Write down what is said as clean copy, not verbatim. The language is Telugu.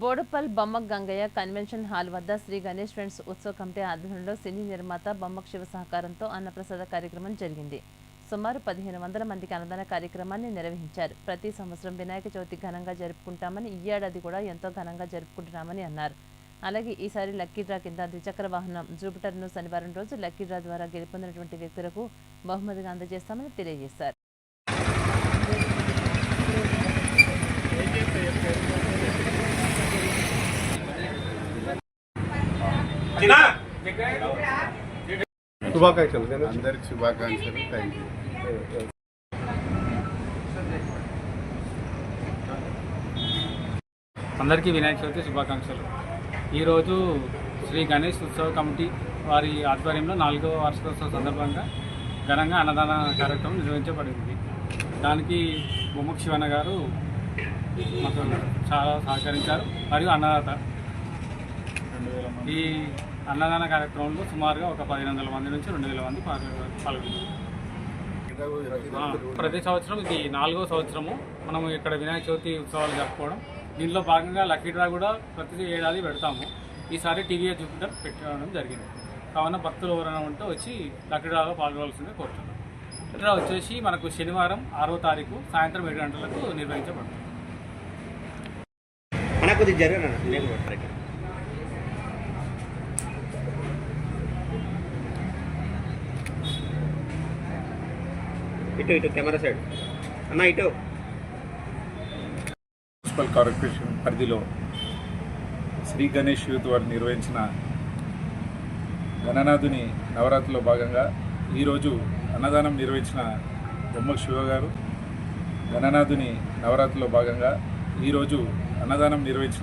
బోడుపల్ బొమ్మ గంగయ్య కన్వెన్షన్ హాల్ వద్ద శ్రీ గణేష్ ఫ్రెండ్స్ ఉత్సవ కమిటీ ఆధ్వర్యంలో సినీ నిర్మాత బొమ్మక్ శివ సహకారంతో అన్నప్రసాద కార్యక్రమం జరిగింది. సుమారు 1500 మందికి అన్నదాన కార్యక్రమాన్ని నిర్వహించారు. ప్రతి సంవత్సరం వినాయక చవితి ఘనంగా జరుపుకుంటామని, ఈ ఏడాది కూడా ఎంతో ఘనంగా జరుపుకుంటున్నామని అన్నారు. అలాగే ఈసారి లక్కీ డ్రా కింద ద్విచక్ర వాహనం జూపిటర్ను శనివారం రోజు లక్కీ డ్రా ద్వారా గెలుపొందినటువంటి వ్యక్తులకు బహుమతిగా అందజేస్తామని తెలియజేశారు. శుభాకాంక్షలు అందరికి శుభాకాంక్షలు. Thank you. అందరికీ వినాయక చవితి శుభాకాంక్షలు. ఈరోజు శ్రీ గణేష్ ఉత్సవ కమిటీ వారి ఆధ్వర్యంలో 4వ వార్షికోత్సవ సందర్భంగా ఘనంగా అన్నదాన కార్యక్రమం నిర్వహించబడింది. దానికి బొమ్మక్ శివన్న గారు మాకు చాలా సహకరించారు. మరియు అన్నదాత ఈ అన్నదాన కార్యక్రమంలో సుమారుగా ఒక 1500 మంది నుంచి 2000 మంది పాల్గొన్నారు. ప్రతి సంవత్సరం ఇది 4వ సంవత్సరము మనం ఇక్కడ వినాయక చవితి ఉత్సవాలు జరుపుకోవడం. దీనిలో భాగంగా లక్కీ డ్రా కూడా ప్రతి ఏడాది పెడతాము. ఈసారి టీవీఏ జూపిటర్ పెట్టడం జరిగింది. కావున భక్తులు ఎవరైనా ఉంటే వచ్చి లక్కీ డ్రాలో పాల్గొనాల్సిందే కోరుతున్నాం. లక్కీ డ్రా వచ్చేసి మనకు శనివారం 6వ తారీఖు సాయంత్రం 7 గంటలకు నిర్వహించబడుతుంది. ఇటు కెమెరా సైడ్ అన్న ఇటు. మున్సిపల్ కార్పొరేషన్ పరిధిలో శ్రీ గణేష్ యూత్ వారు నిర్వహించిన గణనాథుని నవరాత్రిలో భాగంగా ఈరోజు అన్నదానం నిర్వహించిన బొమ్మక్ శివ గారు గణనాథుని నవరాత్రిలో భాగంగా ఈరోజు అన్నదానం నిర్వహించిన